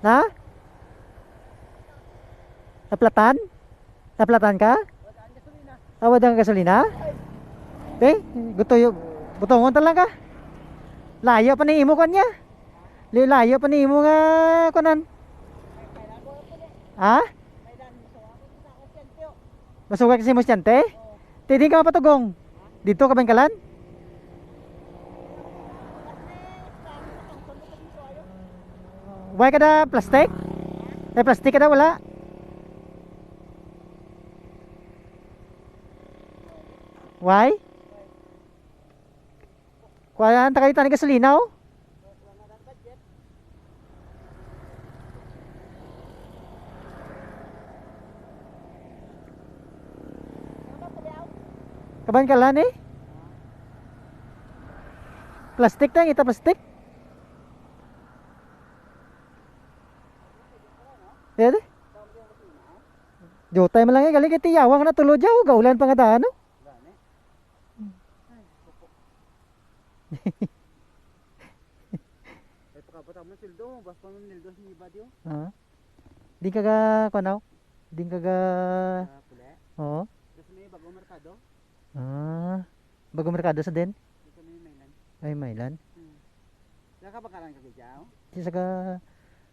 Na? Naplatan? Naplatan ka? Wadang gasolina? Eh, gutoy, butongon talang ka. Layo pa ni imo kan niya. Layo pa ni imo nga kunan. Ha? Masugay kasi mo siyante? Tidi ka mapatugong. Dito ka bangkalan? Why kada plastic? Eh plastic kada wala. Why? Kuha ta kayo tani gasolina oh. Kabangkalan eh. Plastic tang ita plastic. Pwede. Jotay man lang eh galing kiti yawang na tulo jaw gaulan pa nga daan no. Eh pagkabata mo sildo, bas pa man nildo ni Badio. Ah. Di ka ga kunaw? Di ka ga Pula. Oo. Kasi may bagong merkado. Ah. Bagong merkado sa din? Dito may mainland. Ay, Mailan. Saka bakalan ka bidyaw. Di sa ga